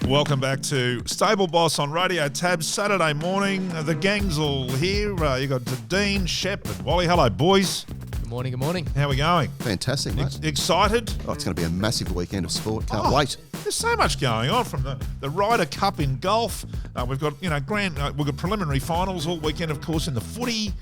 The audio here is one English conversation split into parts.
Welcome back to Stable Boss on RadioTAB Saturday morning. The gang's all here. You got Dean, Shep and Wally. Hello, boys. Good morning, good morning. How are we going? Fantastic, mate. Excited? Oh, it's going to be a massive weekend of sport. Can't wait. There's so much going on, from the Ryder Cup in golf. We've got we've got preliminary finals all weekend, of course, in the footy.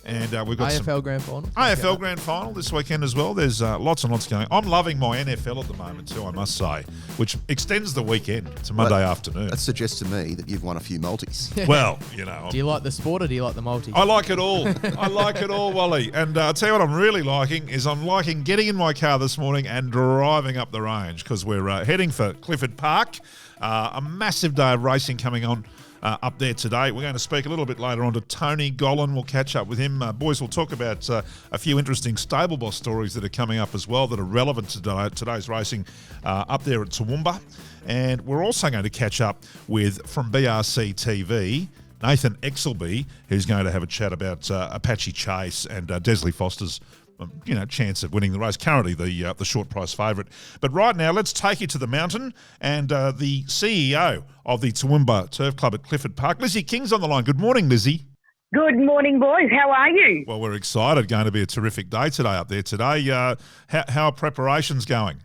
And we've got AFL Grand Final. AFL Grand Final this weekend as well. There's lots and lots going on. I'm loving my NFL at the moment too, I must say, which extends the weekend to Monday afternoon. That suggests to me that you've won a few multis. Well, Do you like the sport or do you like the multi? I like it all. I like it all, Wally. And I'll tell you what I'm really liking is I'm liking getting in my car this morning and driving up the range, because we're heading for Clifford Park. A massive day of racing coming on up there today. We're going to speak a little bit later on to Tony Gollan. We'll catch up with him. Boys, we'll talk about a few interesting stable boss stories that are coming up as well that are relevant to today's racing up there at Toowoomba. And we're also going to catch up with, from BRC TV, Nathan Exelby, who's going to have a chat about Apache Chase and Desley Foster's chance of winning the race. Currently the short price favourite. But right now, let's take you to the mountain and the CEO of the Toowoomba Turf Club at Clifford Park, Lizzy King's on the line. Good morning, Lizzy. Good morning, boys. How are you? Well, we're excited. Going to be a terrific day today up there today. How are preparations going?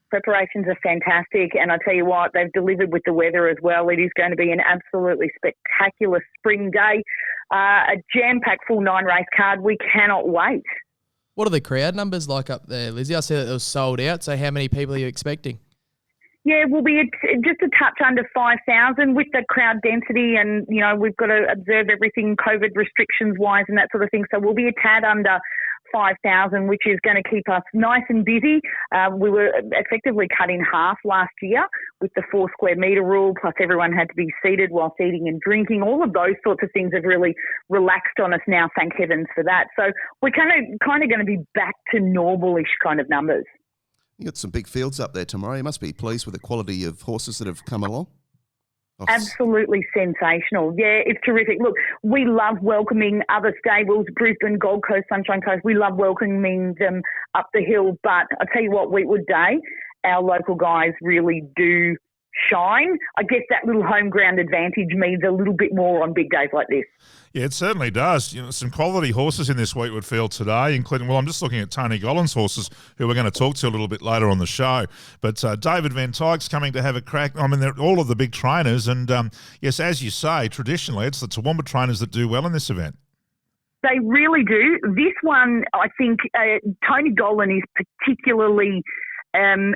Preparations are fantastic, and I tell you what, they've delivered with the weather as well. It is going to be an absolutely spectacular spring day. A jam-packed full 9-race card. We cannot wait. What are the crowd numbers like up there, Lizzy? I see that it was sold out, so how many people are you expecting? Yeah, we'll be just a touch under 5,000 with the crowd density, and, we've got to observe everything COVID restrictions-wise and that sort of thing, so we'll be a tad under 5,000, which is going to keep us nice and busy. We were effectively cut in half last year with the 4 square metre rule, plus everyone had to be seated whilst eating and drinking. All of those sorts of things have really relaxed on us now, thank heavens for that. So we're kind of going to be back to normal-ish kind of numbers. You got some big fields up there tomorrow. You must be pleased with the quality of horses that have come along. Absolutely sensational. Yeah, it's terrific. Look, we love welcoming other stables, Brisbane, Gold Coast, Sunshine Coast. We love welcoming them up the hill. But I'll tell you what, Weetwood Day, our local guys really do shine. I guess that little home ground advantage means a little bit more on big days like this. Yeah, it certainly does. Some quality horses in this Weetwood field today, including, I'm just looking at Tony Gollan's horses, who we're going to talk to a little bit later on the show. But David Van Tijk's coming to have a crack. I mean, they're all of the big trainers. And, yes, as you say, traditionally, it's the Toowoomba trainers that do well in this event. They really do. This one, I think Tony Gollan is particularly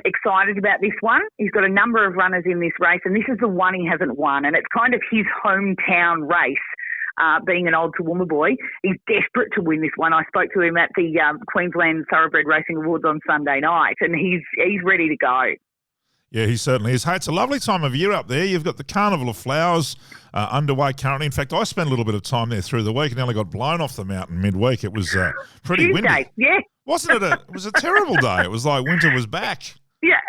excited about this one. He's got a number of runners in this race, and this is the one he hasn't won, and it's kind of his hometown race. Being an old Toowoomba boy, he's desperate to win this one. I spoke to him at the Queensland Thoroughbred Racing Awards on Sunday night, and he's ready to go. Yeah, he certainly is. Hey, it's a lovely time of year up there. You've got the Carnival of Flowers underway currently. In fact, I spent a little bit of time there through the week and nearly got blown off the mountain midweek. It was pretty Tuesday, windy. yeah. Wasn't it? It was a terrible day. It was like winter was back. Yeah,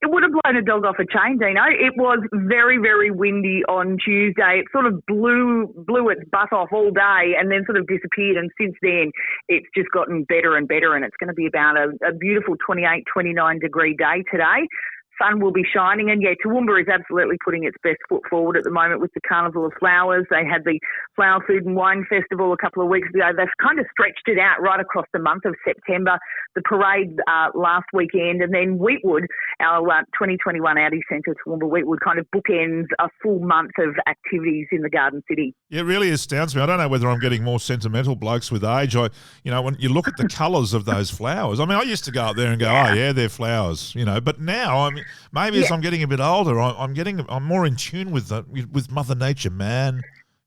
it would have blown a dog off a chain, Dino. It was very, very windy on Tuesday. It sort of blew its butt off all day and then sort of disappeared. And since then, it's just gotten better and better. And it's going to be about a beautiful 28, 29 degree day today. Sun will be shining, and Toowoomba is absolutely putting its best foot forward at the moment with the Carnival of Flowers. They had the Flower Food and Wine Festival a couple of weeks ago. They've kind of stretched it out right across the month of September. The parade last weekend, and then Weetwood, our 2021 Audi Centre, Toowoomba Weetwood, kind of bookends a full month of activities in the Garden City. Yeah, it really astounds me. I don't know whether I'm getting more sentimental blokes with age. When you look at the colours of those flowers, I mean, I used to go up there and go, oh yeah, they're flowers, but now maybe as I'm getting a bit older, I'm more in tune with Mother Nature, man.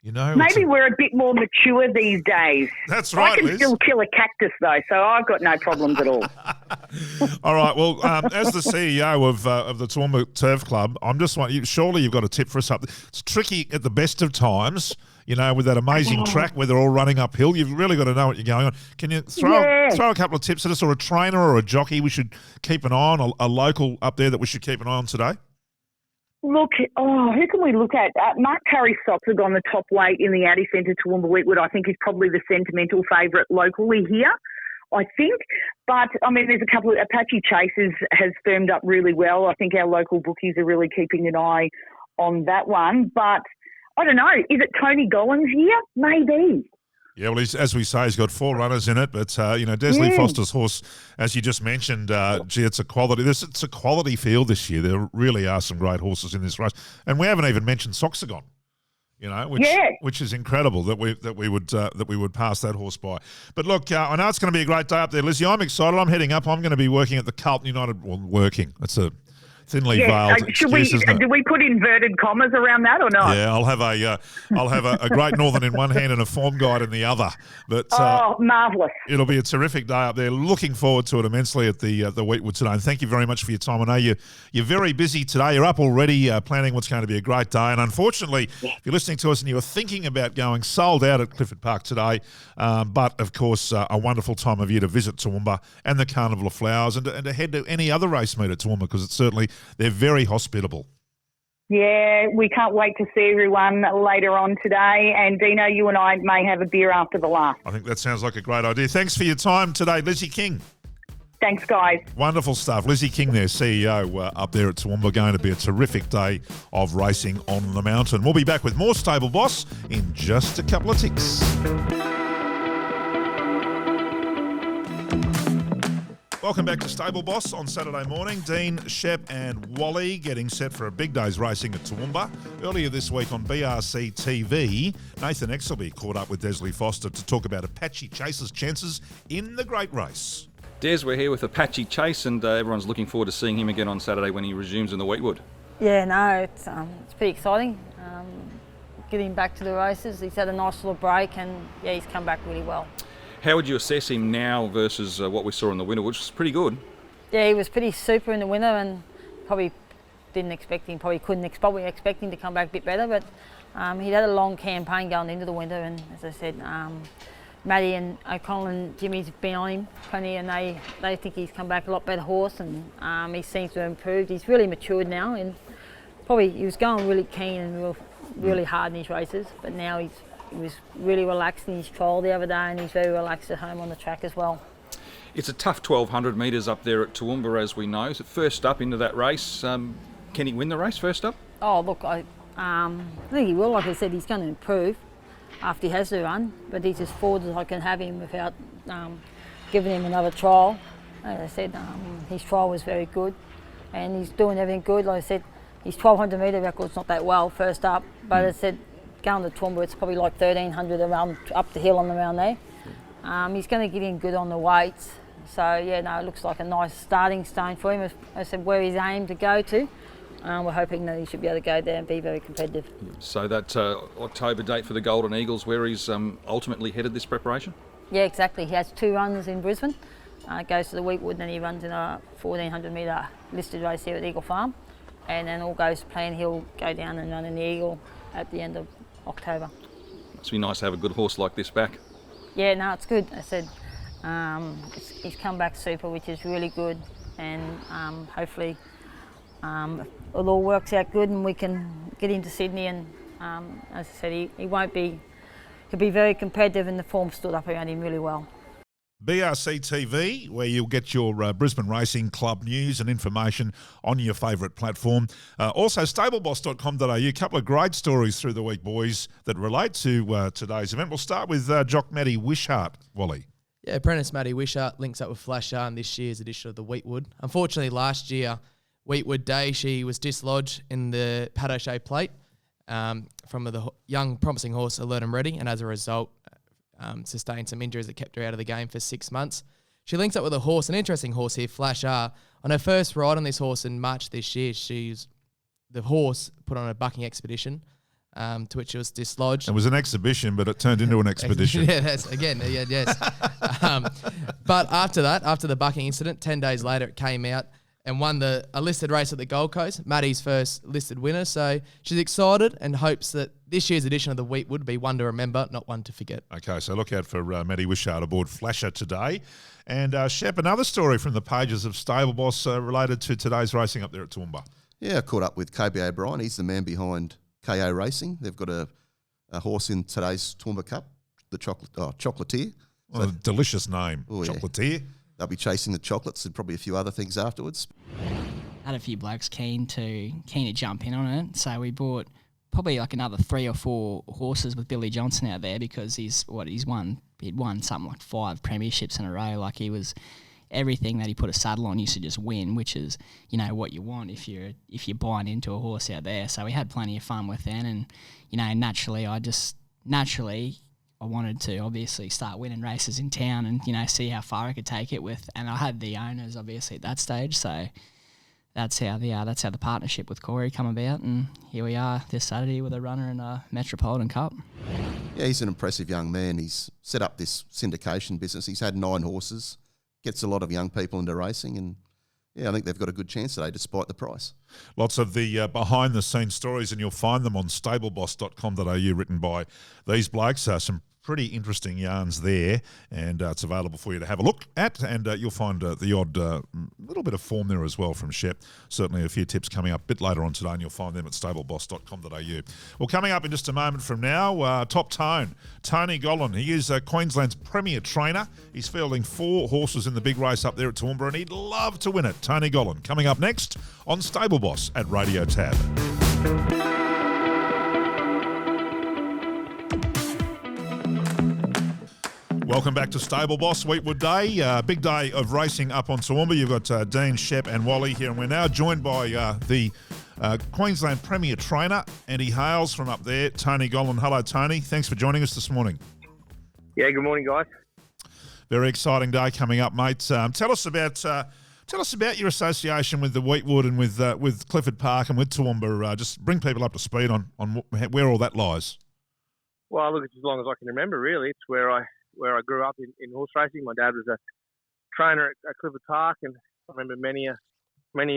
Maybe we're a bit more mature these days. That's right, I can Liz. still kill a cactus though, so I've got no problems at all. All right. Well, as the CEO of the Toowoomba Turf Club, I'm just wondering, surely you've got a tip for us up there. It's tricky at the best of times. With that amazing track where they're all running uphill. You've really got to know what you're going on. Can you throw a couple of tips at us, or a trainer or a jockey we should keep an eye on, a local up there that we should keep an eye on today? Look, who can we look at? Mark Curry-Sotzig on the top weight in the Audi Centre, Toowoomba Weetwood, I think is probably the sentimental favourite locally here. I think. But, I mean, there's a couple of Apache Chasers has firmed up really well. I think our local bookies are really keeping an eye on that one. But I don't know. Is it Tony Gollan's year? Maybe. Yeah, well, as we say, he's got 4 runners in it, but Desley Foster's horse, as you just mentioned, it's a quality. It's a quality field this year. There really are some great horses in this race, and we haven't even mentioned Soxagon, which is incredible that we would pass that horse by. But look, I know it's going to be a great day up there, Lizzy. I'm excited. I'm heading up. I'm going to be working at the Carlton United. Well, working. It's a thinly veiled excuse, isn't it? Do we put inverted commas around that or not? Yeah, I'll have a Great Northern in one hand and a form guide in the other. But marvellous! It'll be a terrific day up there. Looking forward to it immensely at the Weetwood today. And thank you very much for your time. I know you're very busy today. You're up already planning what's going to be a great day. And unfortunately, if you're listening to us and you were thinking about going, sold out at Clifford Park today. But of course, a wonderful time of year to visit Toowoomba and the Carnival of Flowers and to head to any other race meet at Toowoomba, because it's certainly. They're very hospitable. Yeah, we can't wait to see everyone later on today. And Dino, you and I may have a beer after the last. I think that sounds like a great idea. Thanks for your time today, Lizzy King. Thanks, guys. Wonderful stuff. Lizzy King there, CEO up there at Toowoomba. Going to be a terrific day of racing on the mountain. We'll be back with more Stable Boss in just a couple of ticks. Welcome back to Stable Boss on Saturday morning. Dean, Shep and Wally getting set for a big day's racing at Toowoomba. Earlier this week on BRC TV, Nathan Exelby caught up with Desley Foster to talk about Apache Chase's chances in the great race. Des, we're here with Apache Chase and everyone's looking forward to seeing him again on Saturday when he resumes in the Weetwood. Yeah, no, it's pretty exciting. Getting back to the races, he's had a nice little break and yeah, he's come back really well. How would you assess him now versus what we saw in the winter, which was pretty good? Yeah, he was pretty super in the winter and probably didn't expect him, probably expecting to come back a bit better, but he'd had a long campaign going into the winter and as I said, Matty and O'Connell and Jimmy's been on him plenty and they think he's come back a lot better horse and he seems to have improved. He's really matured now and probably he was going really keen and really hard in his races, but now he was really relaxed in his trial the other day and he's very relaxed at home on the track as well. It's a tough 1,200 metres up there at Toowoomba, as we know. So first up into that race, can he win the race first up? Oh, look, I think he will. Like I said, he's going to improve after he has the run, but he's as forward as I can have him without giving him another trial. As I said, his trial was very good and he's doing everything good. Like I said, his 1,200 metre record's not that well first up, but as I said, going to Toowoomba, it's probably like 1,300 around up the hill and around there. He's going to get in good on the weights. So, yeah, no, it looks like a nice starting stone for him. As I said, where he's aimed to go to. We're hoping that he should be able to go there and be very competitive. So that October date for the Golden Eagles, where he's ultimately headed this preparation? Yeah, exactly. He has 2 runs in Brisbane. Goes to the Weetwood and then he runs in a 1,400 metre listed race here at Eagle Farm. And then all goes to plan, he'll go down and run in the Eagle at the end of October. Must be nice to have a good horse like this back. Yeah, no, it's good. I said he's come back super, which is really good, and hopefully it all works out good and we can get into Sydney and as I said, he'll be very competitive and the form stood up around him really well. BRC TV, where you'll get your Brisbane Racing Club news and information on your favourite platform. Also, stableboss.com.au, a couple of great stories through the week, boys, that relate to today's event. We'll start with Jock Matty Wishart, Wally. Yeah, apprentice Matty Wishart links up with Flasher in this year's edition of the Weetwood. Unfortunately, last year, Weetwood Day, she was dislodged in the Pat O'Shea plate from the young promising horse Alert and Ready, and as a result, sustained some injuries that kept her out of the game for 6 months. She links up with a horse, an interesting horse here, Flash R. On her first ride on this horse in March this year, the horse put on a bucking expedition, to which she was dislodged. It was an exhibition, but it turned into an expedition. Yes. But after the bucking incident, 10 days later, it came out and won a listed race at the Gold Coast, Maddie's first listed winner. So she's excited and hopes that this year's edition of the Weetwood would be one to remember, not one to forget. Okay, so look out for Matty Wishart aboard Flasher today. And Shep, another story from the pages of Stable Boss related to today's racing up there at Toowoomba. Yeah, I caught up with KB O'Brien. He's the man behind KO Racing. They've got a horse in today's Toowoomba Cup, the Chocolatier. Well, a delicious name, Oh, yeah. Chocolatier. They'll be chasing the chocolates and probably a few other things afterwards. Had a few blokes keen to jump in on it, so we bought probably like another 3 or 4 horses with Billy Johnson out there because he'd won something like 5 premierships in a row. Like he was everything that he put a saddle on used to just win, which is what you want if you're buying into a horse out there. So we had plenty of fun with that, and naturally I wanted to obviously start winning races in town and see how far I could take it with, and I had the owners obviously at that stage, so that's how the partnership with Corey come about, and here we are this Saturday with a runner in a Metropolitan Cup. Yeah, he's an impressive young man. He's set up this syndication business. He's had 9 horses, gets a lot of young people into racing, and yeah, I think they've got a good chance today despite the price. Lots of the behind-the-scenes stories, and you'll find them on stableboss.com.au, written by these blokes. Some pretty interesting yarns there, and it's available for you to have a look at, and you'll find the odd little bit of form there as well from Shep. Certainly a few tips coming up a bit later on today, and you'll find them at stableboss.com.au. Well, coming up in just a moment from now, top tone, Tony Gollan. He is Queensland's premier trainer. He's fielding 4 horses in the big race up there at Toowoomba, and he'd love to win it. Tony Gollan coming up next on Stable Boss at Radio Tab. Welcome back to Stable Boss, Weetwood Day. Big day of racing up on Toowoomba. You've got Dean, Shep and Wally here, and we're now joined by the Queensland Premier Trainer, and he hails from up there, Tony Gollan. Hello, Tony. Thanks for joining us this morning. Yeah, good morning, guys. Very exciting day coming up, mate. Tell us about your association with the Weetwood and with Clifford Park and with Toowoomba. Just bring people up to speed on where all that lies. Well, look, it's as long as I can remember, really. It's where I grew up in horse racing. My dad was a trainer at Clifford Park, and I remember many a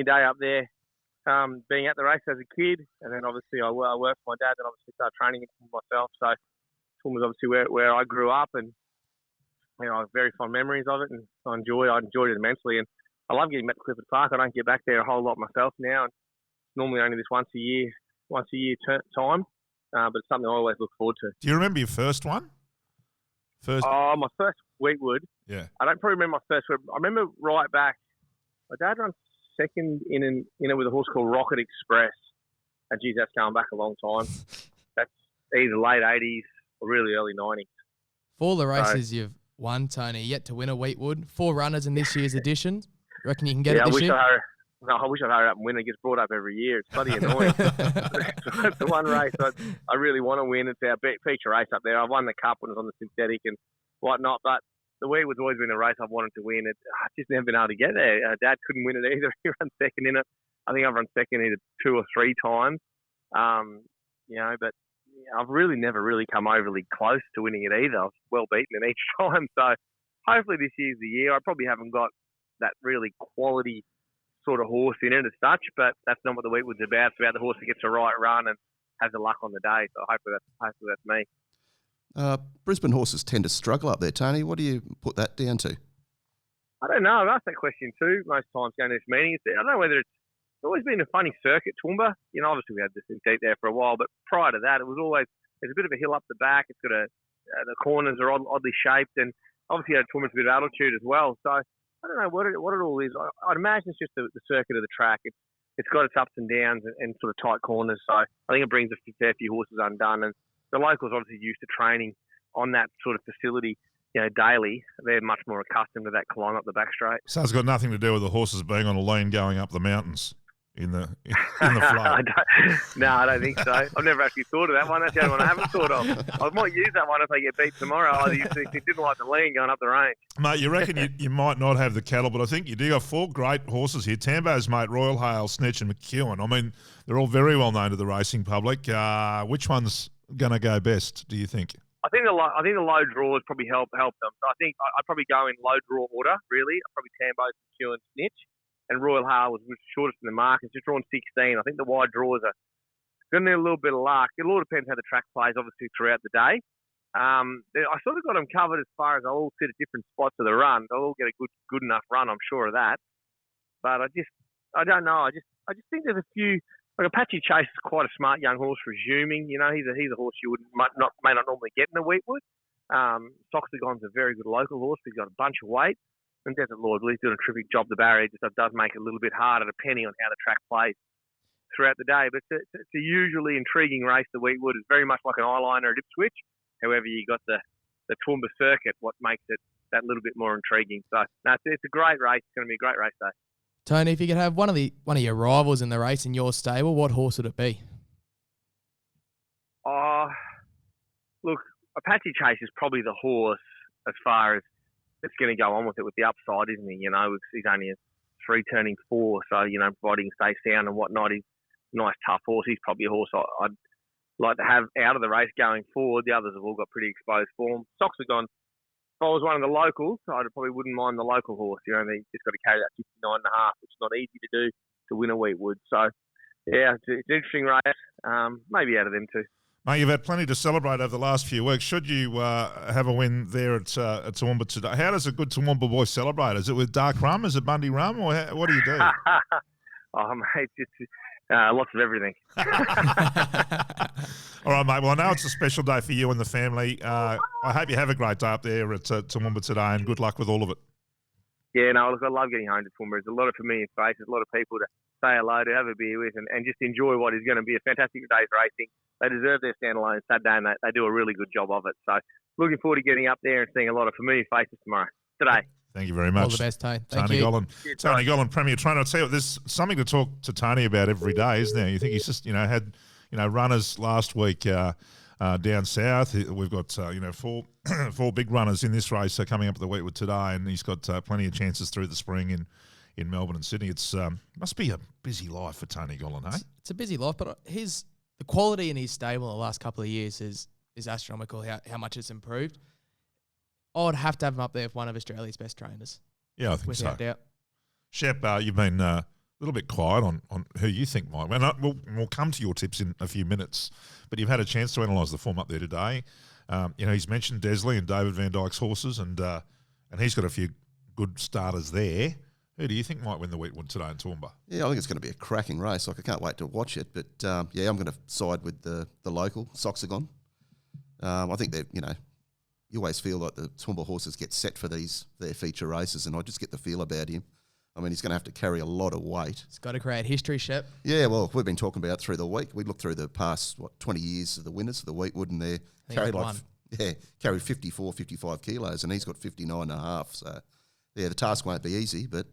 day up there being at the race as a kid. And then obviously I worked for my dad, and obviously started training myself. So Toowoomba was obviously where I grew up, and I have very fond memories of it, and I enjoyed it immensely. And I love getting back to Clifford Park. I don't get back there a whole lot myself now, and normally only this once a year time. But it's something I always look forward to. Do you remember your first one? My first Weetwood. Yeah. I don't probably remember my first one. I remember right back. My dad ran second in it with a horse called Rocket Express. And geez, that's going back a long time. That's either late 80s or really early 90s. For all the races you've won, Tony, yet to win a Weetwood. 4 runners in this year's edition. Reckon you can get it this year? I wish I'd hurry up and win. It gets brought up every year. It's bloody annoying. It's the one race I really want to win. It's our feature race up there. I've won the Cup when it was on the synthetic and whatnot, but the Weetwood's always been a race I've wanted to win. I've just never been able to get there. Dad couldn't win it either. He ran second in it. I think I've run second either 2 or 3 times. But I've really never really come overly close to winning it either. I was well beaten in each time. So hopefully this year's the year. I probably haven't got that really quality sort of horse in it as such, but that's not what the Weetwood's about. It's about the horse that gets a right run and has the luck on the day. So hopefully that's me. Brisbane horses tend to struggle up there, Tony. What do you put that down to? I don't know. I've asked that question too most times going to this meeting. I don't know whether it's always been a funny circuit, Toowoomba. Obviously we had the synthetic there for a while, but prior to that, it was always, there's a bit of a hill up the back. It's got the corners are oddly shaped, and obviously Toowoomba's a bit of altitude as well. So I don't know what it all is. I'd imagine it's just the circuit of the track. It's got its ups and downs and sort of tight corners. So I think it brings a fair few horses undone. And the locals obviously used to training on that sort of facility, daily. They're much more accustomed to that climb up the back straight. So it's got nothing to do with the horses being on a lane going up the mountains in the flow. No, I don't think so. I've never actually thought of that one. That's the only one I haven't thought of. I might use that one if I get beat tomorrow. I didn't like the lean going up the range. Mate, you reckon you might not have the cattle, but I think you do have 4 great horses here. Tambo's mate, Royal Hail, Snitch and McEwen. I mean, they're all very well known to the racing public. Which one's going to go best, do you think? I think the low draws probably help them. So I think I'd probably go in low draw order, really. Probably Tambo's, McEwen, Snitch. And Royal Hail was shortest in the market. It's just drawn 16. I think the wide draws are going to need a little bit of luck. It all depends how the track plays, obviously, throughout the day. I sort of got them covered as far as they'll all sit at different spots of the run. They'll all get a good enough run, I'm sure of that. But I don't know. I just think there's a few. Like Apache Chase is quite a smart young horse, resuming. He's a horse you may not normally get in the Weetwood. Soxagon's a very good local horse. He's got a bunch of weight. And Desert Lord, well, he's doing a terrific job. The barrier just does make it a little bit harder depending on how the track plays throughout the day. But it's a usually intriguing race, the Weetwood. It's very much like an eyeliner at Ipswich. However, you got the Toowoomba circuit, what makes it that little bit more intriguing. So, no, it's a great race. It's going to be a great race day. Tony, if you could have one of your rivals in the race in your stable, what horse would it be? Look, Apache Chase is probably the horse as far as it's going to go on with it with the upside, isn't he? You know, he's only a 3 turning 4, so, you know, providing he stays sound and whatnot, he's a nice, tough horse. He's probably a horse I'd like to have out of the race going forward. The others have all got pretty exposed form. Soxagon, if I was one of the locals, I probably wouldn't mind the local horse. You know, they just got to carry that 59.5, which is not easy to do to win a Weetwood. So, yeah, it's an interesting race. Maybe out of them too. Mate, you've had plenty to celebrate over the last few weeks. Should you have a win there at Toowoomba today, how does a good Toowoomba boy celebrate? Is it with dark rum? Is it Bundy rum? Or what do you do? Oh, mate, just lots of everything. All right, mate. Well, I know it's a special day for you and the family. I hope you have a great day up there at Toowoomba today, and good luck with all of it. Yeah, no, look, I love getting home to Toowoomba. There's a lot of familiar faces, a lot of people to say hello to, have a beer with, and just enjoy what is going to be a fantastic day's racing. They deserve their standalone Saturday, and they do a really good job of it. So looking forward to getting up there and seeing a lot of familiar faces today. Thank you very much. All the best, Tony. Tony Gollan. Tony Gollan, Premier Trainer. I'll tell you what, there's something to talk to Tony about every day, isn't there? You think he's just, had, runners last week down south. We've got, 4 big runners in this race coming up at the Weetwood today, and he's got plenty of chances through the spring in Melbourne and Sydney. It's must be a busy life for Tony Gollan, eh? It's a busy life, but the quality in his stable in the last couple of years is astronomical, how much it's improved. I'd have to have him up there with one of Australia's best trainers. Yeah, I think without so. doubt. Shep, you've been a little bit quiet on who you think might win. We'll come to your tips in a few minutes, but you've had a chance to analyse the form up there today. He's mentioned Desley and David Van Dyke's horses, and he's got a few good starters there. Who do you think might win the Weetwood today in Toowoomba? Yeah, I think it's going to be a cracking race. I can't wait to watch it. But, I'm going to side with the local, Soxagon. I think that, you always feel like the Toowoomba horses get set for their feature races, and I just get the feel about him. I mean, he's going to have to carry a lot of weight. He's got to create history, Shep. Yeah, well, we've been talking about through the week. We looked through the past, 20 years of the winners of the Weetwood, and they carried 54, 55 kilos, and he's got 59.5. So, yeah, the task won't be easy, but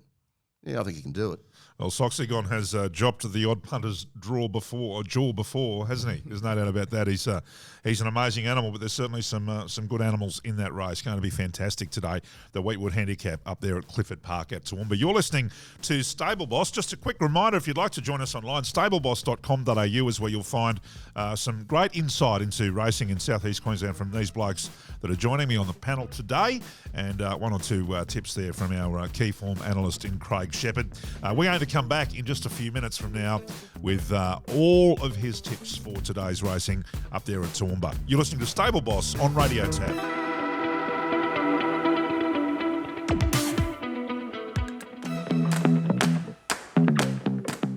yeah, I think he can do it. Well, Soxagon has dropped the odd punter's jaw before, hasn't he? There's no doubt about that. He's an amazing animal, but there's certainly some good animals in that race. Going to be fantastic today. The Weetwood Handicap up there at Clifford Park at Toowoomba. You're listening to Stable Boss. Just a quick reminder, if you'd like to join us online, stableboss.com.au is where you'll find some great insight into racing in southeast Queensland from these blokes that are joining me on the panel today, and one or two tips there from our key form analyst in Craig Shepherd. We're going to come back in just a few minutes from now with all of his tips for today's racing up there at Toowoomba. You're listening to Stable Boss on RadioTAB.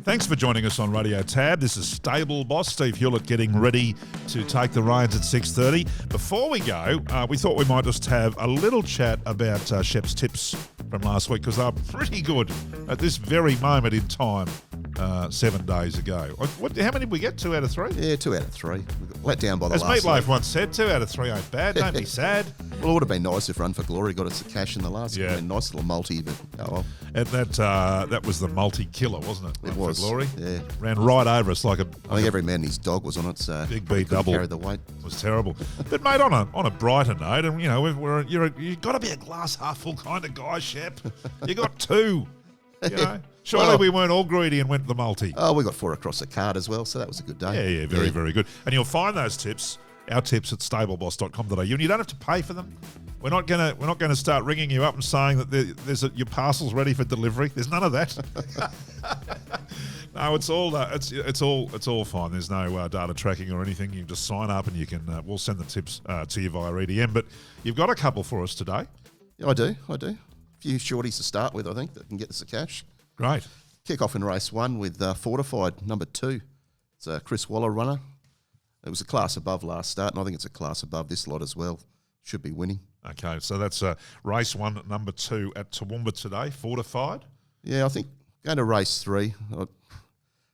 Thanks for joining us on RadioTAB. This is Stable Boss, Steve Hewlett, getting ready to take the reins at 6:30. Before we go, we thought we might just have a little chat about Shep's tips from last week, because they're pretty good at this very moment in time 7 days ago. How many did we get? 2 out of 3? Yeah, 2 out of 3. We got let down by the As last Meatloaf week. once said, 2 out of 3 ain't bad. Don't be sad. Well, it would have been nice if Run for Glory got its cash in the last. Yeah. Nice little multi, but oh well. And that was the multi-killer, wasn't it? It Run was. For Glory. Yeah. Ran right over us like a... I think every man and his dog was on it, so Big probably B couldn't double. carry the weight. It was terrible. But mate, on a brighter note, and you've got to be a glass half full kind of guy, Shep. You got 2. Surely Well, we weren't all greedy and went the multi. Oh, we got 4 across the card as well, so that was a good day. Yeah, very, very good. And you'll find those tips, our tips, at stableboss.com.au, and you don't have to pay for them. We're not gonna start ringing you up and saying that your parcel's ready for delivery. There's none of that. No, it's all fine. There's no data tracking or anything. You just sign up and you can. We'll send the tips to you via EDM. But you've got a couple for us today. Yeah, I do. A few shorties to start with, I think, that can get us the cash. Great. Kick off in race 1 with Fortified, number 2. It's a Chris Waller runner. It was a class above last start, and I think it's a class above this lot as well. should be winning. Okay, so that's race 1, number 2 at Toowoomba today, fortified. Yeah, I think going to race 3. I'm a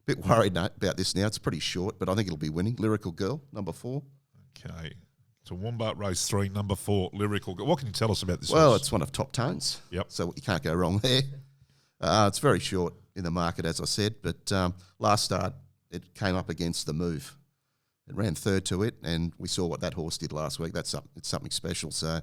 bit worried about this now. It's pretty short, but I think it'll be winning. Lyrical Girl, number 4. Okay, Toowoomba, race 3, number 4, Lyrical Girl. What can you tell us about this Well, horse? it's one of Top Tones. Yep. So you can't go wrong there. It's very short in the market, as I said, but last start it came up against The Move. It ran third to it, and we saw what that horse did last week. It's something special. So,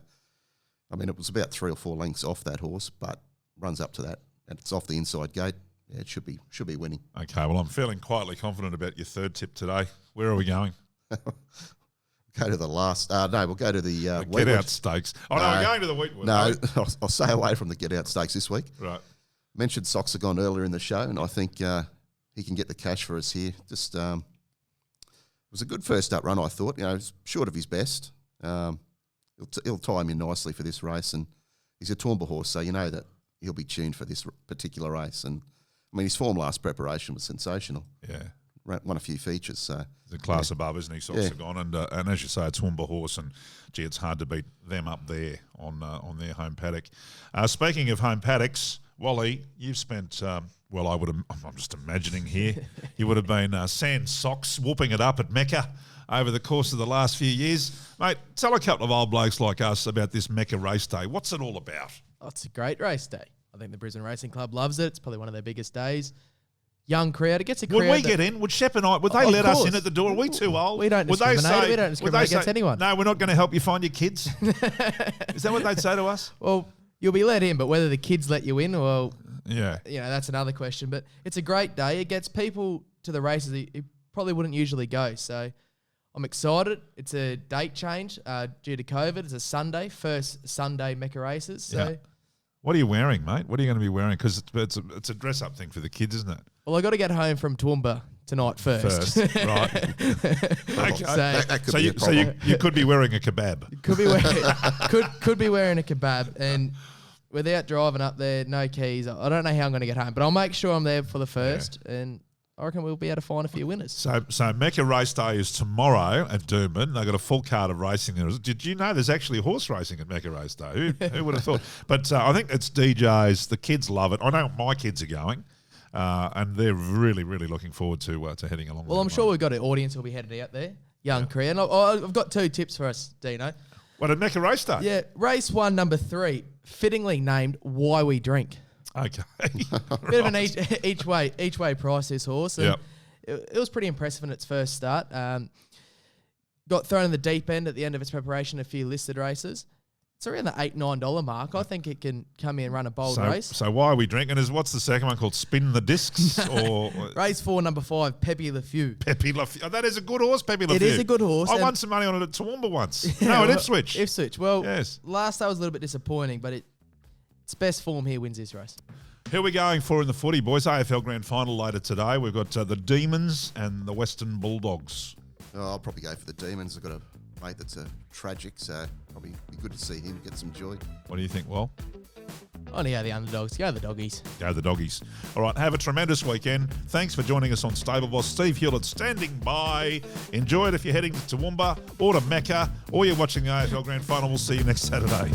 I mean, it was about 3 or 4 lengths off that horse, but runs up to that, and it's off the inside gate. Yeah, it should be winning. Okay, well, I'm feeling quietly confident about your third tip today. Where are we going? Go to the last. No, we'll go to the Get Out Stakes. Oh, no, we're going to the Weetwood. No, I'll stay away from the Get Out Stakes this week. Right. Mentioned Soxagon earlier in the show, and I think he can get the cash for us here. Just it was a good first up run, I thought. Short of his best. He'll tie him in nicely for this race, and he's a Toowoomba horse, so you know that he'll be tuned for this particular race. And I mean, his form last preparation was sensational. Yeah. Won a few features, so the class above, isn't he? Soxagon, and as you say, it's Toowoomba horse, and gee, it's hard to beat them up there on their home paddock. Speaking of home paddocks, Wally, you've spent I'm just imagining here, you would have been sans socks whooping it up at Mecca over the course of the last few years, mate. Tell a couple of old blokes like us about this Mecca race day. What's it all about? Oh, it's a great race day. I think the Brisbane Racing Club loves it. It's probably one of their biggest days. Young crowd. It gets a crowd. Would we get in? Would Shep and I, would they let us in at the door? Are we too old? We don't discriminate. We don't discriminate against anyone. No, we're not going to help you find your kids. Is that what they'd say to us? Well, you'll be let in, but whether the kids let you in, well, yeah, that's another question. But it's a great day. It gets people to the races that probably wouldn't usually go. So I'm excited. It's a date change due to COVID. It's a Sunday, first Sunday Mecca races. So. Yeah. What are you wearing, mate? What are you going to be wearing? Because it's a dress-up thing for the kids, isn't it? Well, I got to get home from Toowoomba tonight first. Right. Okay. So you could be wearing a kebab. Could be wearing a kebab, and without driving up there, no keys. I don't know how I'm going to get home, but I'll make sure I'm there for the first, and I reckon we'll be able to find a few winners. So Mecca Race Day is tomorrow at Doomben. They've got a full card of racing there. Did you know there's actually horse racing at Mecca Race Day? Who would have thought? But I think it's DJs. The kids love it. I know my kids are going, and they're really, really looking forward to heading along. Well, I'm sure we've got an audience who'll be headed out there. Young career. And I've got 2 tips for us, Dino. What, at Mecca Race Day? Yeah, race 1, number 3, fittingly named Why We Drink. Okay. Bit of an each way price, this horse. And Yep. It was pretty impressive in its first start. Got thrown in the deep end at the end of its preparation, a few listed races. It's around the $8-9 mark. I think it can come in and run a bold race. So why are we drinking? What's the second one called? Spin the Discs? Or Race 4, number 5, Pepe Le Few. Pepe Le Few. Oh, that is a good horse, Pepe Le It Few. is a good horse. I won some money on it at Toowoomba once. No, at Ipswich. Ipswich. Well, yes. Last day was a little bit disappointing, but its best form here wins this race. Who are we going for in the footy, boys? AFL Grand Final later today. We've got the Demons and the Western Bulldogs. Oh, I'll probably go for the Demons. I've got a mate that's a tragic, so probably be good to see him get some joy. What do you think, Will? Only go the underdogs. Go the doggies. Go the doggies. All right, have a tremendous weekend. Thanks for joining us on Stable Boss. Steve Hewlett standing by. Enjoy it if you're heading to Toowoomba or to Mecca or you're watching the AFL Grand Final. We'll see you next Saturday.